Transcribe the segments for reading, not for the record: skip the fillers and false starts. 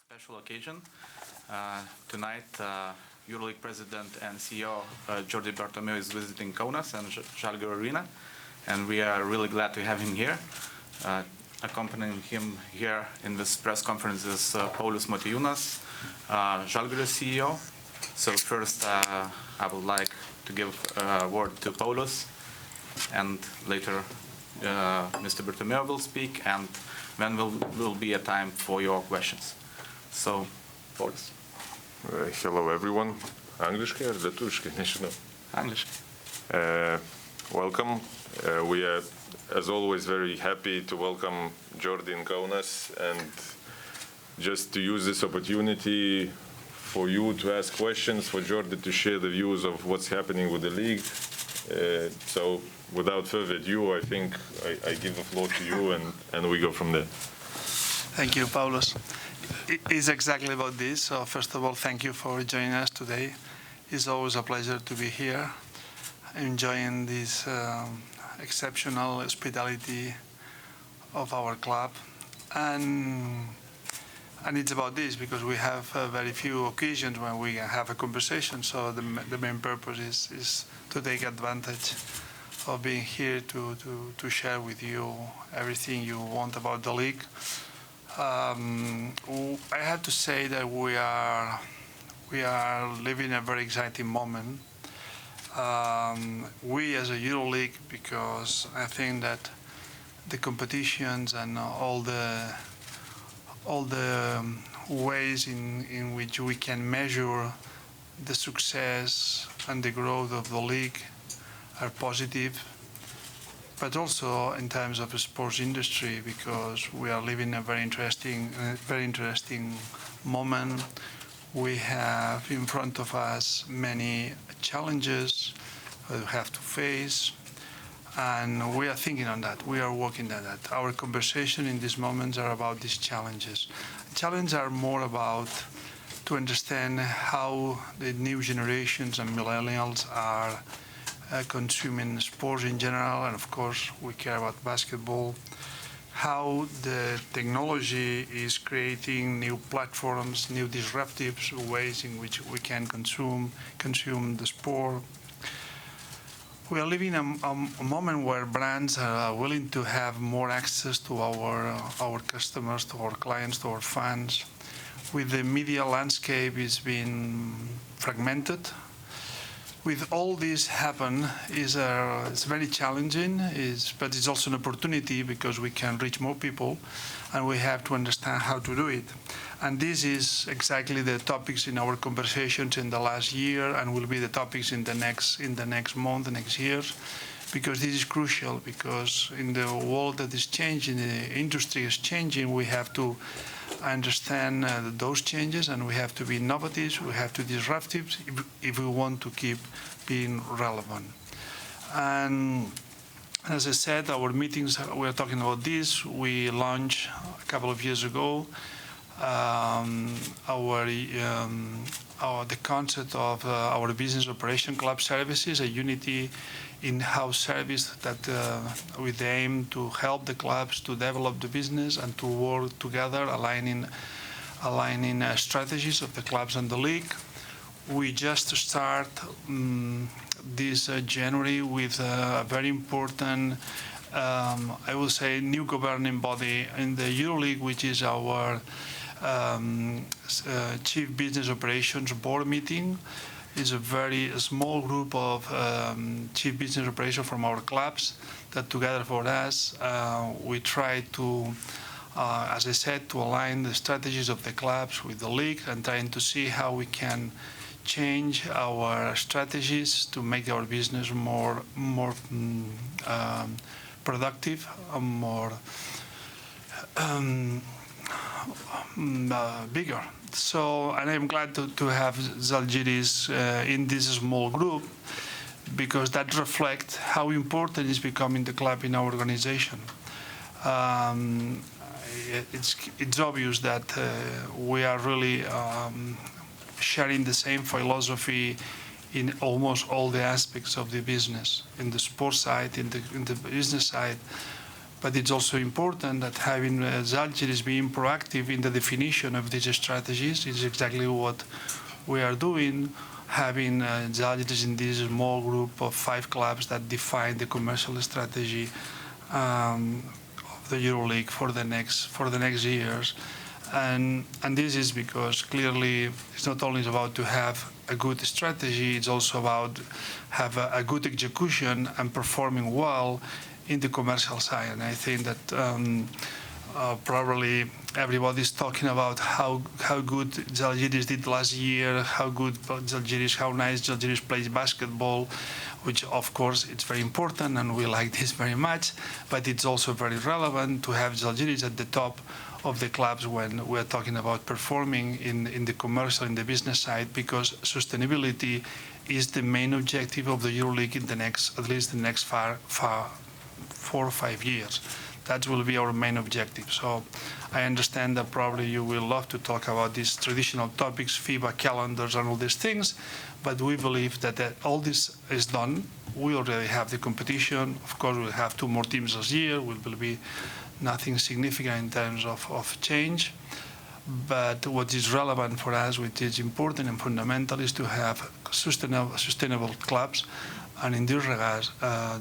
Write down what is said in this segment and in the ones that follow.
special occasion. Tonight, Euroleague President and CEO Jordi Bertomeu is visiting Kaunas and Zalgirio Arena, and we are really glad to have him here. Accompanying him here in this press conference is Paulius Motiejunas, Zalgirio CEO. So first, I would like to give a word to Paulius, and later Mr. Bertomeu will speak, and then will be a time for your questions. So, Paulius. Hello everyone. Angliškai ar lietuviškai, nežinau. Angliškai. Welcome. We are, as always, very happy to welcome Jordi in Kaunas, and just to use this opportunity for you to ask questions, for Jordi to share the views of what's happening with the league. So, without further ado, I think I give the floor to you, and we go from there. Thank you, Paulius. It is exactly about this. So first of all, thank you for joining us today. It's always a pleasure to be here, enjoying this exceptional hospitality of our club. And it's about this because we have very few occasions when we have a conversation. So the main purpose is to take advantage of being here to share with you everything you want about the league. I have to say that we are living a very exciting moment. We as a EuroLeague, because I think that the competitions and all the ways in which we can measure the success and the growth of the league are positive. But also in terms of the sports industry, because we are living a very interesting moment. We have in front of us many challenges that we have to face, and we are thinking on that. We are working on that. Our conversation in these moments are about these challenges. Challenges are more about to understand how the new generations and millennials are consuming sports in general, and of course we care about basketball, how the technology is creating new platforms, new disruptive ways in which we can consume the sport. We are living a moment where brands are willing to have more access to our customers, to our clients, to our fans. With the media landscape is being fragmented. With all this happen, it's very challenging, but it's also an opportunity because we can reach more people, and we have to understand how to do it. And this is exactly the topics in our conversations in the last year, and will be the topics in the next month, the next years, because this is crucial. Because in the world that is changing, the industry is changing, we have to understand those changes, and we have to be innovative, we have to be disruptive if we want to keep being relevant. And as I said, our meetings, we are talking about this. We launched a couple of years ago the concept of our business operation club services, a unity in-house service that with the aim to help the clubs to develop the business and to work together, aligning strategies of the clubs and the league. We just start this January with a very important, I will say, new governing body in the EuroLeague, which is our Chief Business Operations Board meeting. Is a very small group of chief business operations from our clubs that together for us we try to, as I said, to align the strategies of the clubs with the league, and trying to see how we can change our strategies to make our business more productive and more bigger. So, and I'm glad to have Zalgiris in this small group, because that reflects how important is becoming the club in our organization. It's obvious that we are really sharing the same philosophy in almost all the aspects of the business, in the sports side, in the business side. But it's also important that having Zalgiris being proactive in the definition of these strategies is exactly what we are doing, having Zalgiris in this small group of 5 clubs that define the commercial strategy of the EuroLeague for the next years. And this is because clearly it's not only about to have a good strategy, it's also about have a good execution and performing well in the commercial side. And I think that probably everybody's talking about how good Zalgiris did last year, how nice Zalgiris plays basketball, which of course it's very important and we like this very much, but it's also very relevant to have Zalgiris at the top of the clubs when we're talking about performing in the commercial, in the business side, because sustainability is the main objective of the EuroLeague in at least the next 4 or 5 years. That will be our main objective. So I understand that probably you will love to talk about these traditional topics, FIBA calendars and all these things, but we believe that all this is done. We already have the competition. Of course, we'll have 2 more teams this year. Will be nothing significant in terms of change. But what is relevant for us, which is important and fundamental, is to have sustainable clubs. And in this regard,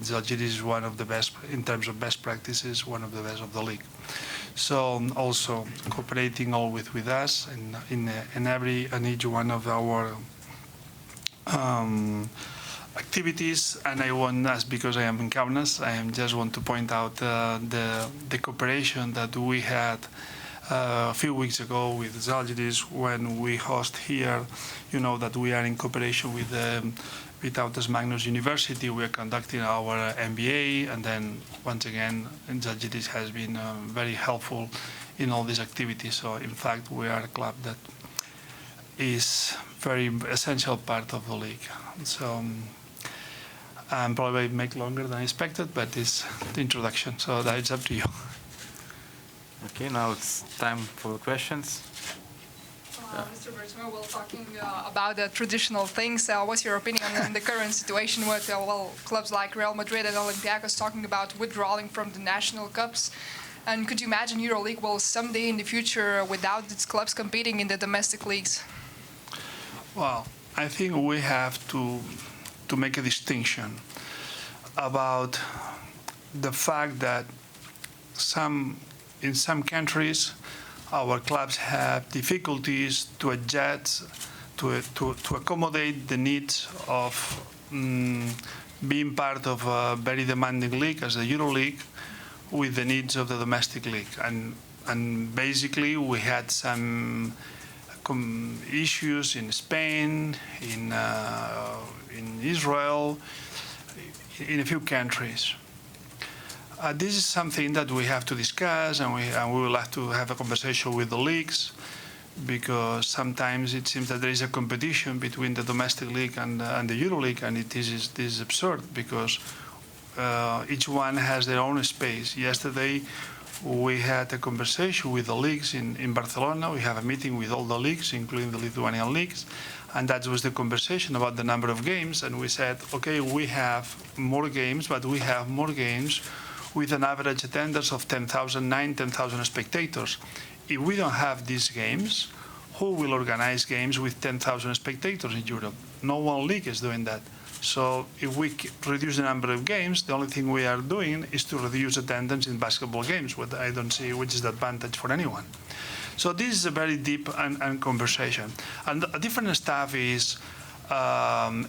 Zalgiris is one of the best, in terms of best practices, one of the best of the league. So also cooperating always with us in every and each one of our activities. And I want us, because I am in Kaunas, I just want to point out the cooperation that we had a few weeks ago with Zalgiris when we host here. You know that we are in cooperation with Vytautas Magnus University. We are conducting our MBA, and then once again, Zalgiris has been very helpful in all these activities. So in fact, we are a club that is very essential part of the league. So probably make longer than I expected, but it's the introduction. So that's up to you. Okay, now it's time for the questions. Mr. Bertomeu, while talking about the traditional things, what's your opinion on the current situation with clubs like Real Madrid and Olympiacos talking about withdrawing from the national cups? And could you imagine EuroLeague will someday in the future without its clubs competing in the domestic leagues? Well, I think we have to make a distinction about the fact that in some countries, our clubs have difficulties to adjust, to accommodate the needs of being part of a very demanding league as the EuroLeague with the needs of the domestic league. And basically, we had some issues in Spain, in Israel, in a few countries. This is something that we have to discuss, and we will have to have a conversation with the leagues, because sometimes it seems that there is a competition between the domestic league and the EuroLeague, and this is absurd because each one has their own space. Yesterday, we had a conversation with the leagues in Barcelona. We have a meeting with all the leagues, including the Lithuanian leagues, and that was the conversation about the number of games. And we said, okay, we have more games, but we have more games with an average attendance of 10,000 spectators. If we don't have these games, who will organize games with 10,000 spectators in Europe? No one league is doing that. So if we reduce the number of games, the only thing we are doing is to reduce attendance in basketball games, what I don't see which is the advantage for anyone. So this is a very deep and conversation. And a different stuff is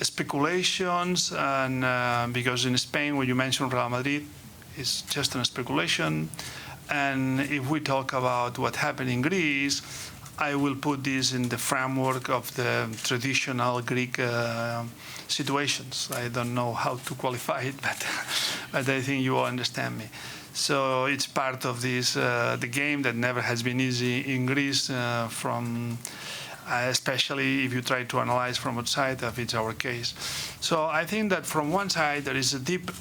speculations, and because in Spain, when you mentioned Real Madrid, it's just a speculation. And if we talk about what happened in Greece, I will put this in the framework of the traditional Greek situations. I don't know how to qualify it, but I think you all understand me. So it's part of this, the game that never has been easy in Greece, especially if you try to analyze from outside, if it's our case. So I think that from one side there is a deep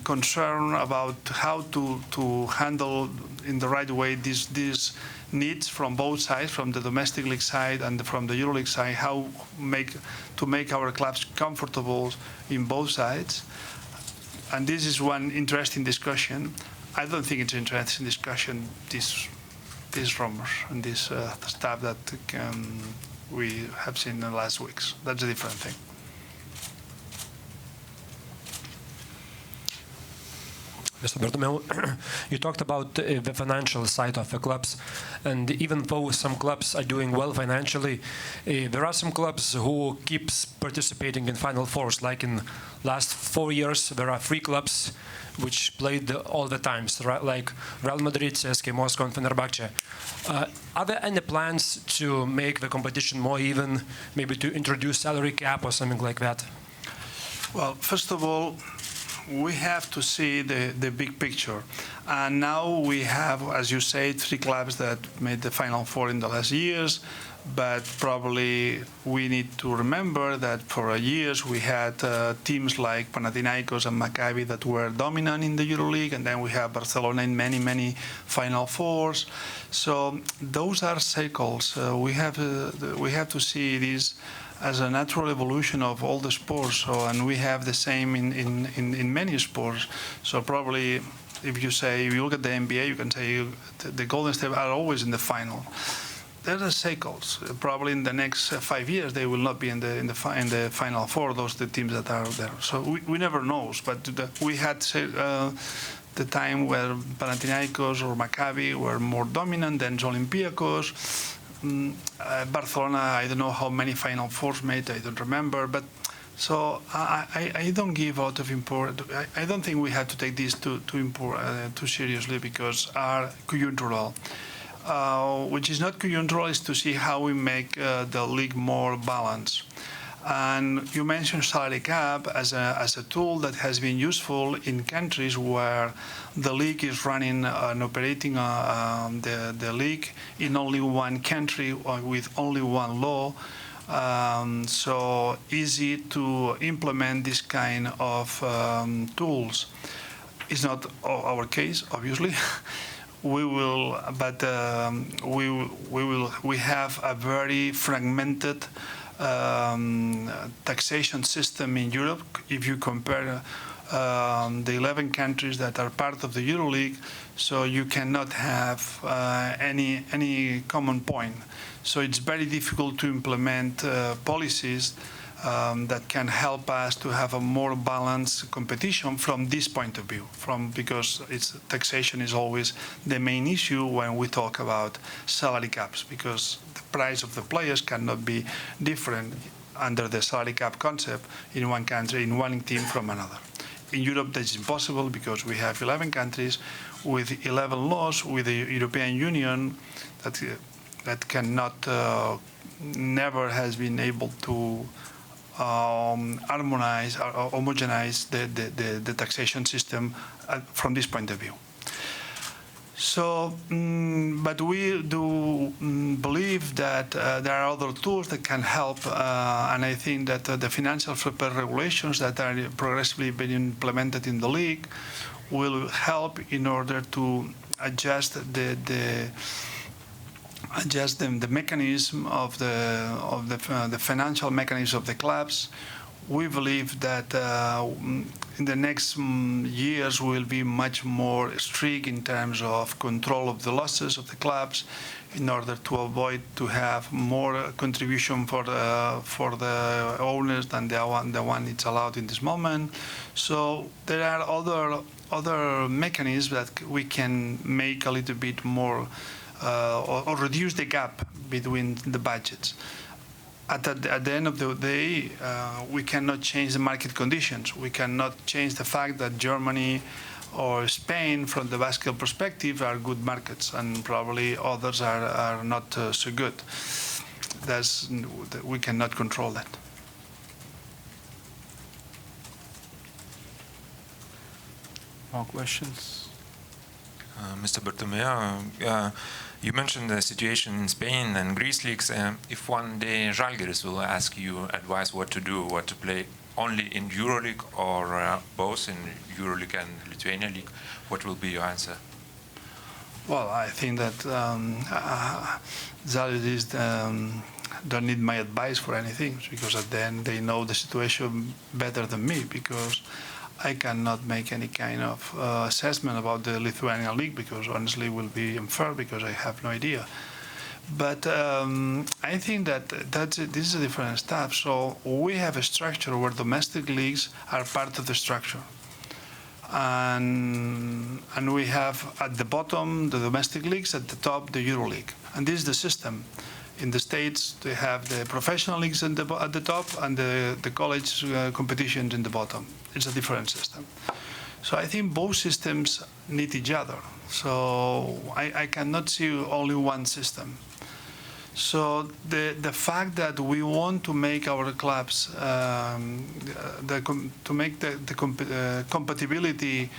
concern about how to handle in the right way these needs from both sides, from the domestic league side and from the EuroLeague side, how to make our clubs comfortable in both sides. And this is one interesting discussion. I don't think it's an interesting discussion, these rumors and this stuff that we have seen in the last weeks. That's a different thing. Mr. Bertomeu, you talked about the financial side of the clubs, and even though some clubs are doing well financially, there are some clubs who keeps participating in Final Fours. Like in last 4 years, there are 3 clubs which played all the times, like Real Madrid, CSKA Moscow, and Fenerbahce. Are there any plans to make the competition more even, maybe to introduce salary cap or something like that? Well, first of all, we have to see the big picture. And now we have, as you say, 3 clubs that made the Final Four in the last years, but probably we need to remember that for years we had teams like Panathinaikos and Maccabi that were dominant in the Euroleague, and then we have Barcelona in many Final Fours. So those are cycles. We have to see this as a natural evolution of all the sports. So, and we have the same in many sports. So probably, if you look at the NBA, you can say the Golden State are always in the final. There are cycles. Probably in the next 5 years, they will not be in the Final Four. Those are the teams that are there. So we never know. But we had the time where Panathinaikos or Maccabi were more dominant than Olympiacos. Barcelona, I don't know how many Final Fours made, I don't remember, but so I don't give a lot of importance. I don't think we have to take this too seriously, because our conjunctural, which is not conjunctural, is to see how we make the league more balanced. And you mentioned salary cap as a tool that has been useful in countries where the league is running and operating the league in only one country or with only one law. So easy to implement this kind of tools. It's not our case, obviously. We will, but we have a very fragmented taxation system in Europe. If you compare the 11 countries that are part of the Euroleague, so you cannot have any common point. So it's very difficult to implement policies that can help us to have a more balanced competition from this point of view, because taxation is always the main issue when we talk about salary caps, because the price of the players cannot be different under the salary cap concept in one country, in one team from another. In Europe, that's impossible because we have 11 countries with 11 laws, with the European Union that cannot, never has been able to harmonize or homogenize the taxation system from this point of view. So, but we do believe that there are other tools that can help, and I think that the financial fair play regulations that are progressively being implemented in the league will help in order to adjust the mechanism of the financial mechanism of the clubs. We believe that in the next years will be much more strict in terms of control of the losses of the clubs, in order to avoid to have more contribution for the owners than the one it's allowed in this moment. So there are other mechanisms that we can make a little bit more or reduce the gap between the budgets. At the end of the day, we cannot change the market conditions. We cannot change the fact that Germany or Spain, from the basketball perspective, are good markets, and probably others are not so good. We cannot control that. More questions? Mr. Bertomeu, you mentioned the situation in Spain and Greece leagues. If one day Zalgiris will ask you advice what to do, what to play, only in Euroleague or both in Euroleague and Lithuania league, what will be your answer? Well, I think that Zalgiris don't need my advice for anything, because at the end they know the situation better than me, because I cannot make any kind of assessment about the Lithuanian league because honestly it will be unfair because I have no idea. But I think that this is a different stuff. So we have a structure where domestic leagues are part of the structure. And we have at the bottom the domestic leagues, at the top the Euroleague. And this is the system. In the States, they have the professional leagues at the top and the college competitions in the bottom. It's a different system. So I think both systems need each other. So I cannot see only one system. So the fact that we want to make our clubs to make the compatibility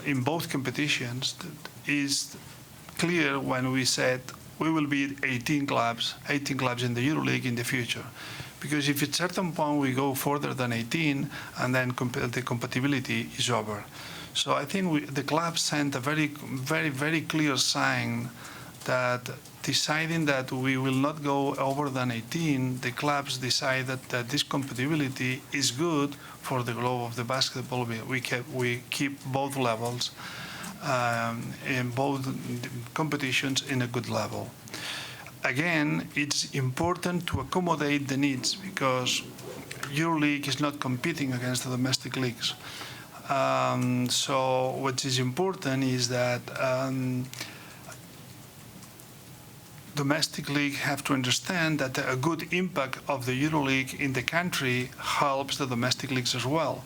in both competitions is clear when we said we will be 18 clubs in the EuroLeague in the future. Because if at a certain point we go further than 18, and then the compatibility is over. So I think the club sent a very, very, very clear sign that deciding that we will not go over than 18, the clubs decided that this compatibility is good for the growth of the basketball. We keep both levels in both competitions in a good level. Again, it's important to accommodate the needs because EuroLeague is not competing against the domestic leagues. So what is important is that domestic league have to understand that a good impact of the EuroLeague in the country helps the domestic leagues as well.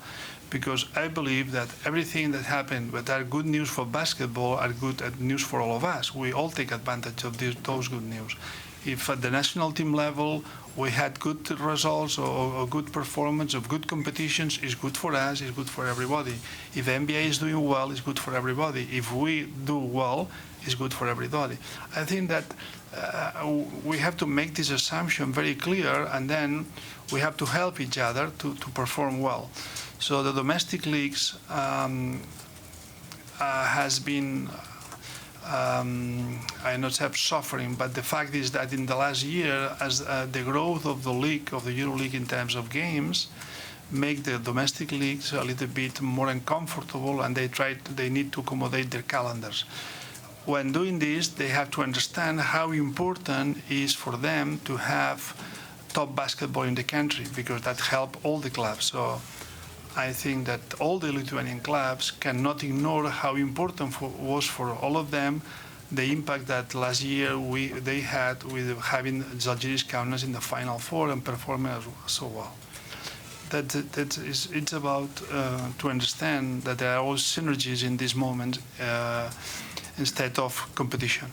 Because I believe that everything that happened, but are good news for basketball, are good news for all of us. We all take advantage of those good news. If at the national team level we had good results or good performance of good competitions, it's good for us, it's good for everybody. If the NBA is doing well, it's good for everybody. If we do well, it's good for everybody. I think that we have to make this assumption very clear, and then we have to help each other to perform well. So the domestic leagues has been, I not have suffering, but the fact is that in the last year, as the growth of the league, of the EuroLeague in terms of games, make the domestic leagues a little bit more uncomfortable, and they need to accommodate their calendars. When doing this, they have to understand how important it is for them to have top basketball in the country, because that helps all the clubs. So I think that all the Lithuanian clubs cannot ignore how important was for all of them the impact that last year they had with having Zalgiris Kaunas in the Final Four and performing so well. It's about to understand that there are all synergies in this moment instead of competition.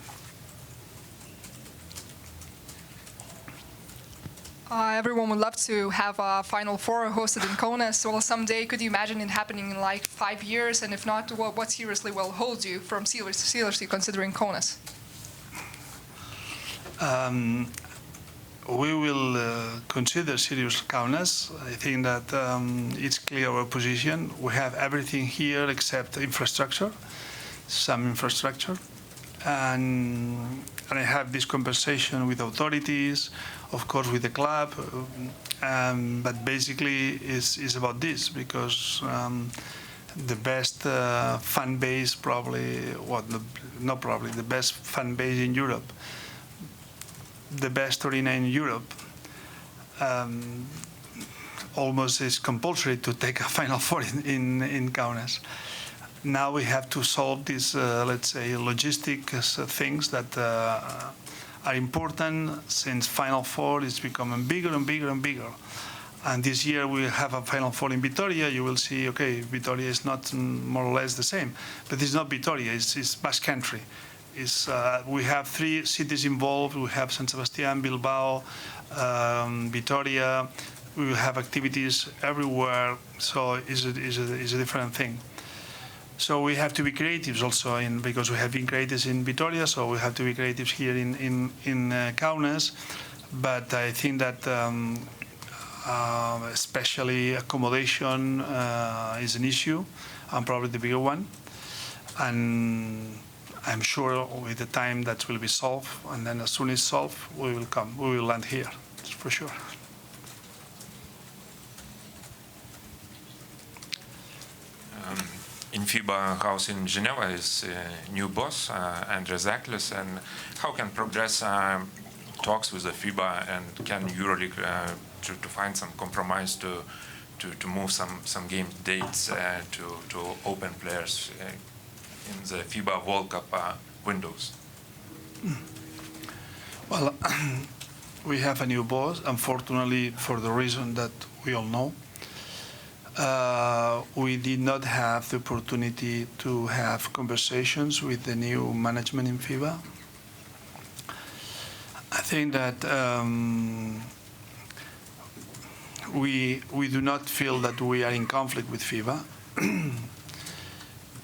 Everyone would love to have a Final Four hosted in Kaunas. Well, someday, could you imagine it happening in like 5 years? And if not, what seriously will hold you from seriously considering Kaunas? We will consider serious Kaunas. I think that it's clear our position. We have everything here except infrastructure, some infrastructure. And I have this conversation with authorities, of course with the club, but basically it's about this, because the best fan base the best fan base in Europe, the best arena in Europe, almost is compulsory to take a Final Four in Kaunas. Now we have to solve these, let's say, logistics things that are important, since Final Four is becoming bigger and bigger and bigger. And this year we have a Final Four in Vitoria. You will see, okay, Vitoria is not more or less the same, but it's not Vitoria, it's Basque Country. We have 3 cities involved. We have San Sebastián, Bilbao, Vitoria. We will have activities everywhere, so it's a different thing. So we have to be creatives also, because we have been creatives in Vitoria, so we have to be creatives here in Kaunas. But I think that especially accommodation is an issue, and probably the bigger one. And I'm sure with the time that will be solved, and then as soon as solved, we will land here, for sure. In FIBA house in Geneva is new boss, Andrei Zaklis, and how can progress talks with the FIBA and can EuroLeague to find some compromise to move some game dates to open players in the FIBA World Cup windows? Well, we have a new boss, unfortunately, for the reason that we all know. We did not have the opportunity to have conversations with the new management in FIBA. I think that we do not feel that we are in conflict with FIBA.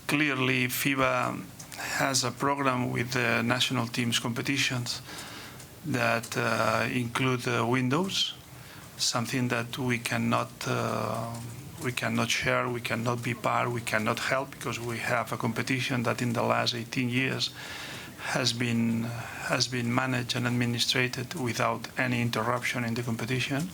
Clearly, FIBA has a program with the national teams competitions that include windows, something that we cannot share, we cannot be part, we cannot help, because we have a competition that in the last 18 years has been managed and administrated without any interruption in the competition.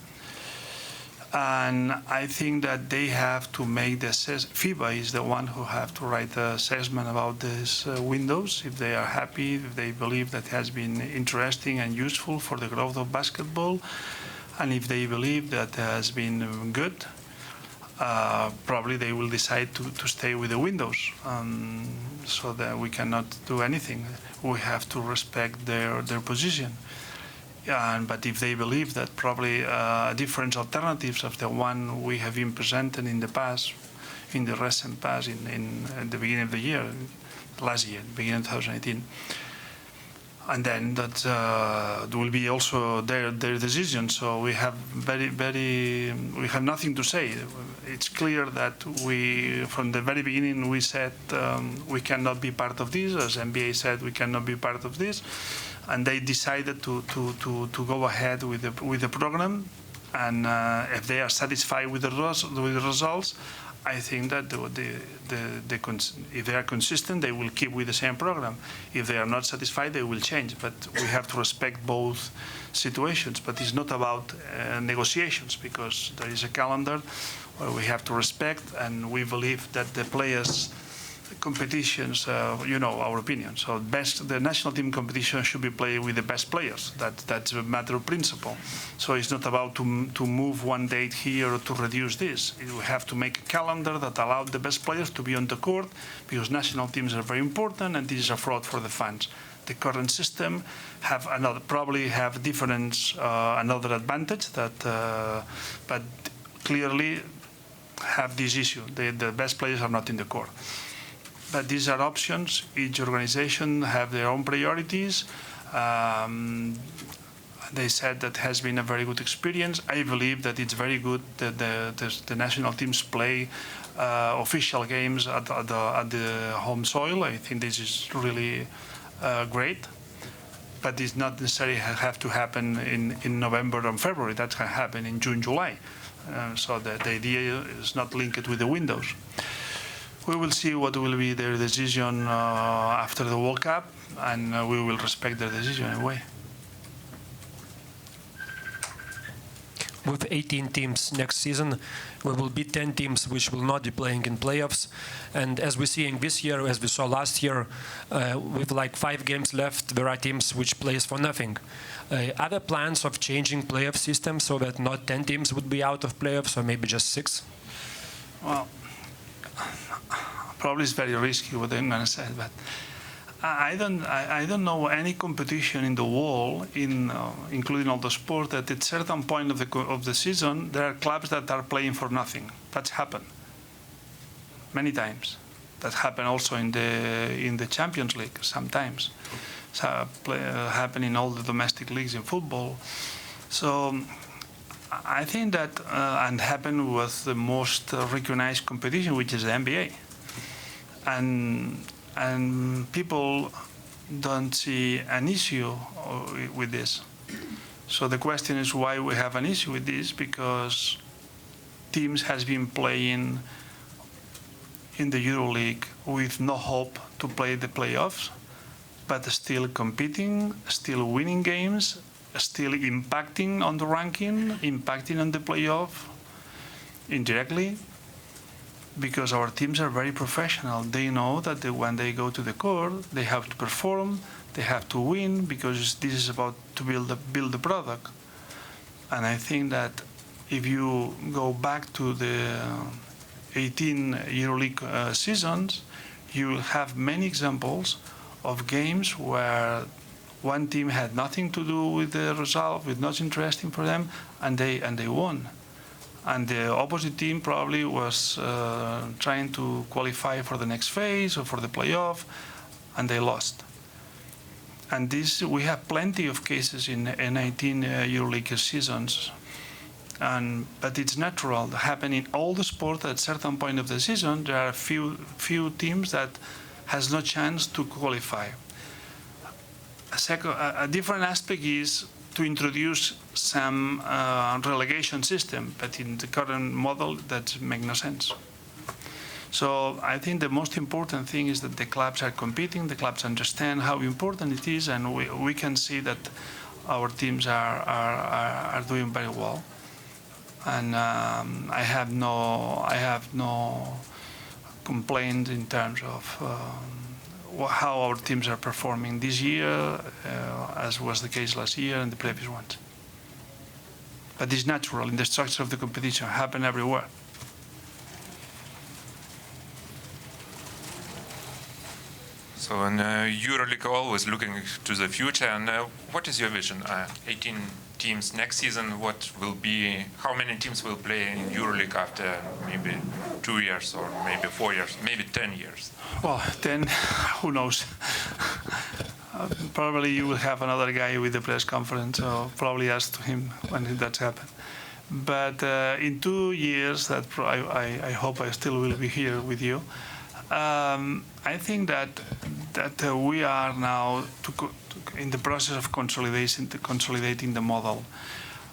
And I think that they have to make the FIBA is the one who have to write the assessment about these windows, if they are happy, if they believe that has been interesting and useful for the growth of basketball, and if they believe that has been good, probably they will decide to stay with the windows. So that we cannot do anything. We have to respect their position. But if they believe that probably different alternatives of the one we have been presented in the past, in the recent past, in the beginning of the year, last year, beginning of 2018, and then that will be also their decision. So we have we have nothing to say. It's clear that from the very beginning, we said we cannot be part of this, as NBA said we cannot be part of this. And they decided to go ahead with the program, and if they are satisfied with the results, I think that if they are consistent, they will keep with the same program. If they are not satisfied, they will change. But we have to respect both situations. But it's not about negotiations, because there is a calendar where we have to respect, and we believe that the players' competitions, our opinion. So the national team competition should be played with the best players. That's a matter of principle. So it's not about to move one date here or to reduce this. We have to make a calendar that allows the best players to be on the court, because national teams are very important, and this is a fraud for the fans. The current system probably have another advantage but clearly have this issue. The best players are not in the court. But these are options. Each organization have their own priorities. They said that has been a very good experience. I believe that it's very good that the national teams play official games at the home soil. I think this is really great. But it's not necessarily have to happen in November and February. That can happen in June, July. So the idea is not linked with the windows. We will see what will be their decision after the World Cup, and we will respect their decision anyway. With 18 teams next season, there will be 10 teams which will not be playing in playoffs. And as we're seeing this year, as we saw last year, with like 5 games left, there are teams which plays for nothing. Are there plans of changing playoff system so that not 10 teams would be out of playoffs, or maybe just 6? Well, probably it's very risky what I'm going to say, but I don't know any competition in the world, including all the sports, that at a certain point of the season there are clubs that are playing for nothing. That's happened many times. That happened also in the Champions League sometimes. So happen in all the domestic leagues in football. So I think that and happened with the most recognized competition, which is the NBA. And people don't see an issue with this. So the question is why we have an issue with this, because teams has been playing in the EuroLeague with no hope to play the playoffs, but still competing, still winning games, still impacting on the ranking, impacting on the playoff indirectly. because our teams are very professional. They know that when they go to the court, they have to perform, they have to win, because this is about to build the product. And I think that if you go back to the 18 EuroLeague seasons, you will have many examples of games where one team had nothing to do with the result, with not interesting for them, and they won. And the opposite team probably was trying to qualify for the next phase or for the playoff, and they lost. And this, we have plenty of cases in 19 EuroLeague seasons. But it's natural to happen in all the sports. At a certain point of the season, there are few teams that has no chance to qualify. A different aspect is to introduce some relegation system, but in the current model that makes no sense. So I think the most important thing is that the clubs are competing, the clubs understand how important it is, and we can see that our teams are doing very well. And I have no complaint in terms of how our teams are performing this year, as was the case last year and the previous ones. But it's natural in the structure of the competition, happen everywhere. So in EuroLeague, always looking to the future. And what is your vision? 18 teams next season. What will be? How many teams will play in EuroLeague after maybe 2 years, or maybe 4 years, maybe 10 years? Well, then, who knows? Probably you will have another guy with the press conference, so probably ask to him when that's happened. But in 2 years, that I hope I still will be here with you. I think that we are now in the process of consolidating the model.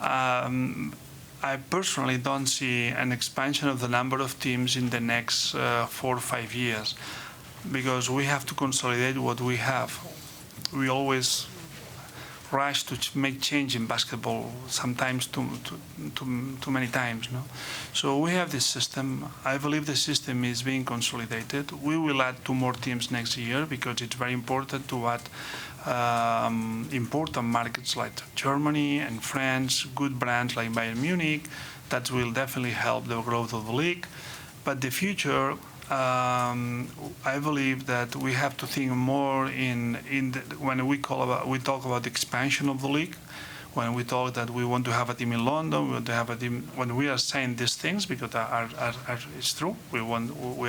I personally don't see an expansion of the number of teams in the next 4 or 5 years, because we have to consolidate what we have. We always rush to make change in basketball, sometimes too many times. No? So we have this system. I believe the system is being consolidated. We will add 2 more teams next year, because it's very important to add important markets like Germany and France, good brands like Bayern Munich. That will definitely help the growth of the league. But the future, I believe that we have to think more when we talk about the expansion of the league. When we talk that we want to have a team in London, we want to have a team. When we are saying these things, because it's true, we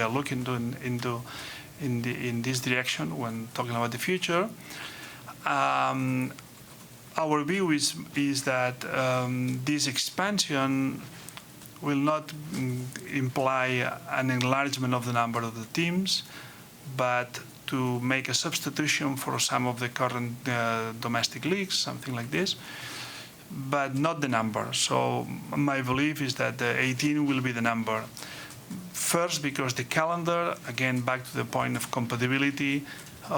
are looking in this direction when talking about the future. Our view is that this expansion will not imply an enlargement of the number of the teams, but to make a substitution for some of the current domestic leagues, something like this, but not the number. So my belief is that the 18 will be the number. First, because the calendar, again, back to the point of compatibility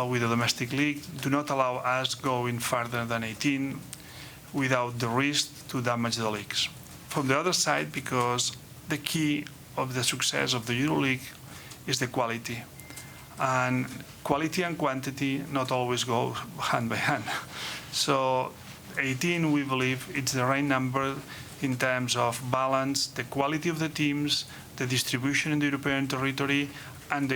with the domestic league, do not allow us going further than 18 without the risk to damage the leagues. From the other side, because the key of the success of the EuroLeague is the quality. And quality and quantity not always go hand by hand. So 18, we believe it's the right number in terms of balance, the quality of the teams, the distribution in the European territory, and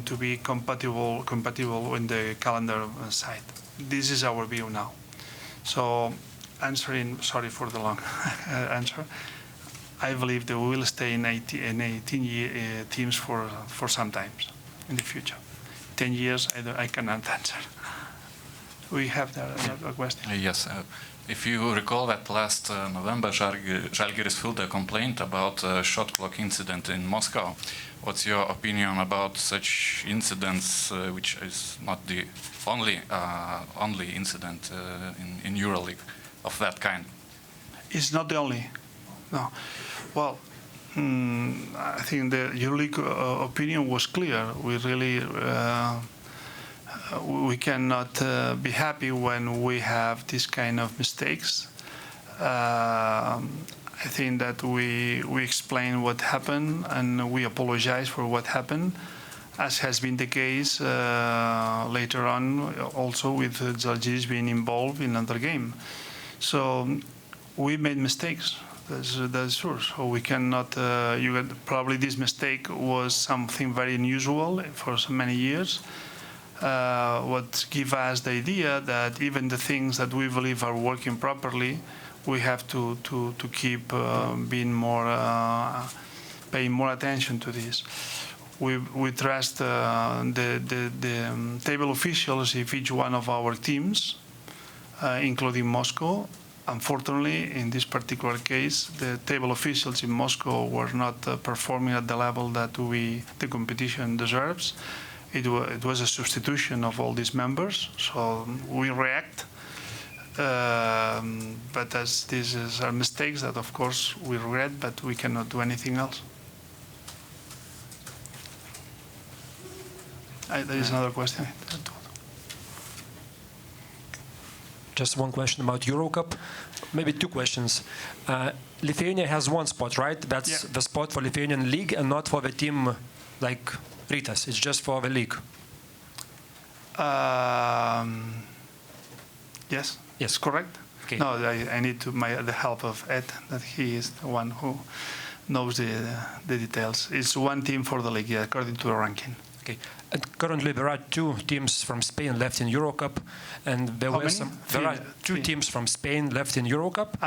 to be compatible in the calendar side. This is our view now. So sorry for the long answer. I believe that we will stay in 18 teams for some times in the future. 10 years, I cannot answer. We have a question. Yes. If you recall that last November, Zalgiris filed a complaint about a shot clock incident in Moscow. What's your opinion about such incidents, which is not the only incident in EuroLeague of that kind? It's not the only. No. Well, I think the EuroLeague opinion was clear. We really we cannot be happy when we have this kind of mistakes. I think that we explain what happened and we apologize for what happened, as has been the case later on also with Zalgiris being involved in another game. So we made mistakes. That's true. So we cannot. Probably this mistake was something very unusual for so many years. What give us the idea that even the things that we believe are working properly, we have to keep being more paying more attention to this. We trust the table officials of each one of our teams, including Moscow. Unfortunately, in this particular case, the table officials in Moscow were not performing at the level that the competition deserves. It was a substitution of all these members, so we react. But as these are mistakes that, of course, we regret, but we cannot do anything else. There is another question. Just one question about Eurocup, maybe two questions. Lithuania has one spot, right? That's the spot for Lithuanian league and not for the team like Rytas. It's just for the league. Yes. Yes. Correct. Okay. No, I need the help of Ed, that he is the one who knows the details. It's one team for the league, according to the ranking. Okay. And currently there are two teams from Spain left in Eurocup, and there How were many? there are two teams from Spain left in Eurocup.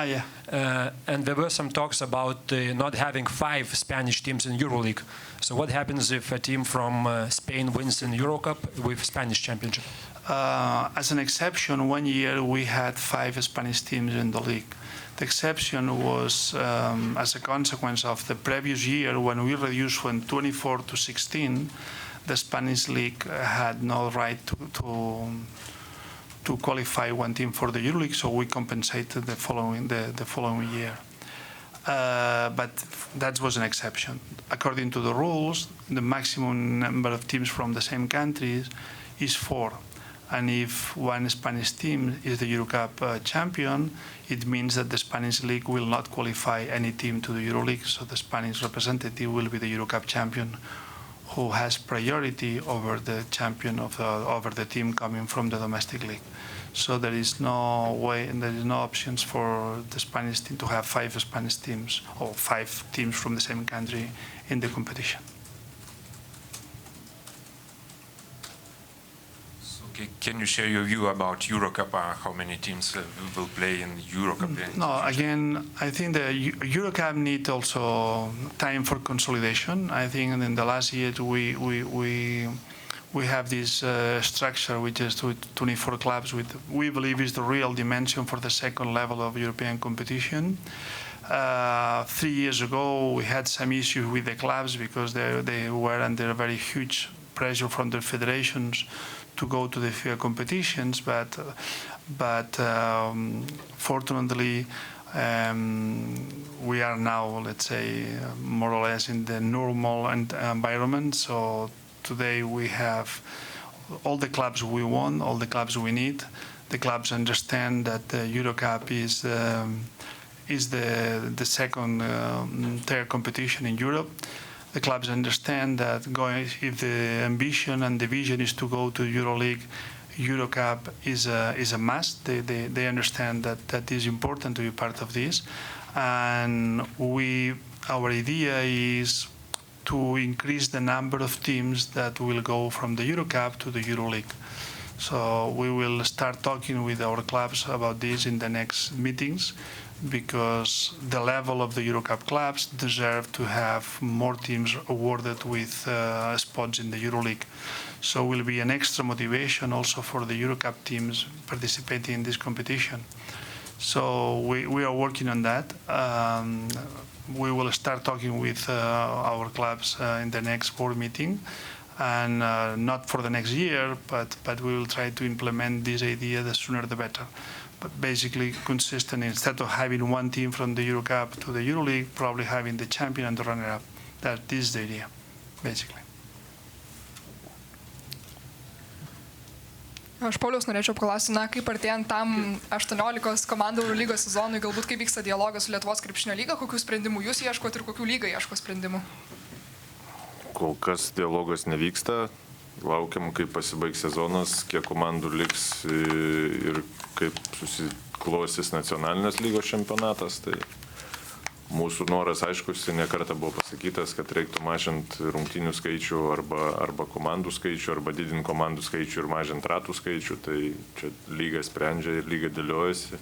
And there were some talks about not having 5 Spanish teams in Euroleague. So what happens if a team from Spain wins in Eurocup with Spanish championship? As an exception, one year we had 5 Spanish teams in the league. The exception was as a consequence of the previous year when we reduced from 24 to 16. The Spanish league had no right to qualify one team for the EuroLeague, so we compensated the following year. But that was an exception. According to the rules, the maximum number of teams from the same countries is 4. And if one Spanish team is the Eurocup champion, it means that the Spanish league will not qualify any team to the EuroLeague, so the Spanish representative will be the Eurocup champion, who has priority over the champion over the team coming from the domestic league. So there is no way, and there is no options for the Spanish team to have 5 Spanish teams or 5 teams from the same country in the competition. Can you share your view about Eurocup? How many teams will play in Eurocup? No, again, I think the Eurocup needs also time for consolidation. I think in the last year we have this structure, which is 24 clubs, we believe is the real dimension for the second level of European competition. 3 years ago, we had some issues with the clubs because they were under very huge pressure from the federations to go to the FIA competitions, but fortunately we are now, let's say, more or less in the normal environment. So today we have all the clubs we want, all the clubs we need. The clubs understand that the Eurocup is the second tier competition in Europe. The clubs understand that if the ambition and the vision is to go to EuroLeague, Eurocup is a must. They understand that is important to be part of this, and our idea is to increase the number of teams that will go from the Eurocup to the EuroLeague. So we will start talking with our clubs about this in the next meetings, because the level of the Eurocup clubs deserve to have more teams awarded with spots in the EuroLeague. So will be an extra motivation also for the Eurocup teams participating in this competition. So we are working on that. We will start talking with our clubs in the next board meeting, and not for the next year, but we will try to implement this idea the sooner the better. But basically consistent, instead of having one team from the Eurocup to the EuroLeague, probably having the champion and the runner-up. That is the idea, basically. Aš Paulius norėčiau paklausti, kaip artėjant tam 18 komandų lygos sezonui, galbūt kaip vyksta dialogas su Lietuvos krepšinio lyga, kokių sprendimų jūs ieškot ir kokių lyga ieško sprendimų? Kol kas dialogas nevyksta. Laukiam, kaip pasibaigs sezonas, kiek komandų liks ir kaip susiklostys nacionalinės lygos čempionatas. Tai mūsų noras, aiškus, ne kartą buvo pasakytas, kad reiktų mažinti rungtynių skaičių arba komandų skaičių, arba didinti komandų skaičių ir mažinti ratų skaičių. Tai čia lyga sprendžia ir lyga dėliojasi.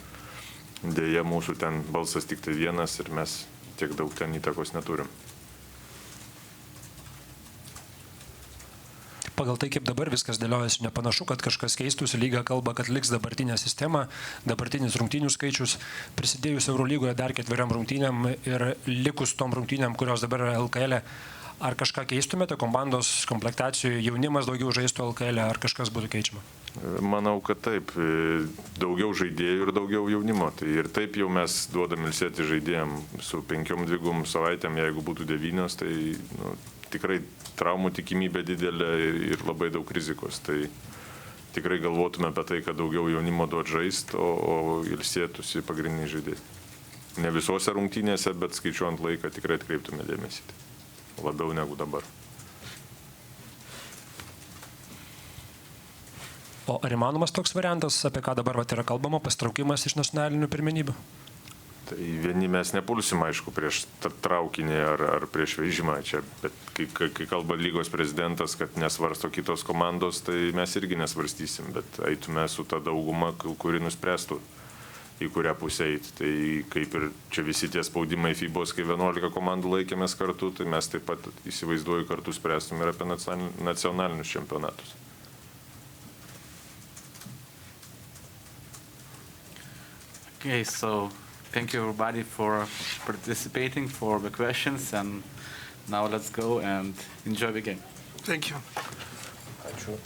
Deja, mūsų ten balsas tik tai vienas ir mes tiek daug ten įtakos neturim. Pagal tai, kaip dabar viskas dėliojasi, nepanašu, kad kažkas keistųsi. Lyga kalba, kad liks dabartinė sistema, dabartinis rungtynių skaičius, prisidėjus Eurolygoje dar 4 rungtynėm ir likus tom rungtynėm, kurios dabar yra LKL. Ar kažką keistumėte komandos komplektacijoje, jaunimas daugiau žaistų LKL, ar kažkas būtų keičiama? Manau, kad taip. Daugiau žaidėjų ir daugiau jaunimo. Tai ir taip jau mes duodam ilsėti žaidėjim su 5-2 savaitėm, jeigu būtų 9, tai tikrai traumų tikimybė didelė ir labai daug rizikos. Tai tikrai galvotume apie tai, kad daugiau jaunimo duot žaist, o ilsėtųsi pagrindiniai žaidėjai. Ne visose rungtynėse, bet skaičiuojant laiką tikrai atkreiptume dėmesį. Labiau negu dabar. O ar įmanomas toks variantas, apie ką dabar yra kalbama, pastraukimas iš nacionalinių pirmenybių? Tai vieni mes nepulsim, aišku, prieš traukinį ar prieš vežimą čia, bet kai kalba lygos prezidentas, kad nesvarsto kitos komandos, tai mes irgi nesvarstysim, bet eitume su ta dauguma, kuri nuspręstų, į kurią pusę eiti. Tai kaip ir čia visi tie spaudimai FIBOS, kai 11 komandų laikėmės kartu, tai mes taip pat, įsivaizduoju, kartu spręstume ir apie nacionalinius čempionatus. Okay, so thank you everybody for participating, for the questions, and now let's go and enjoy the game. Thank you. Ačiū.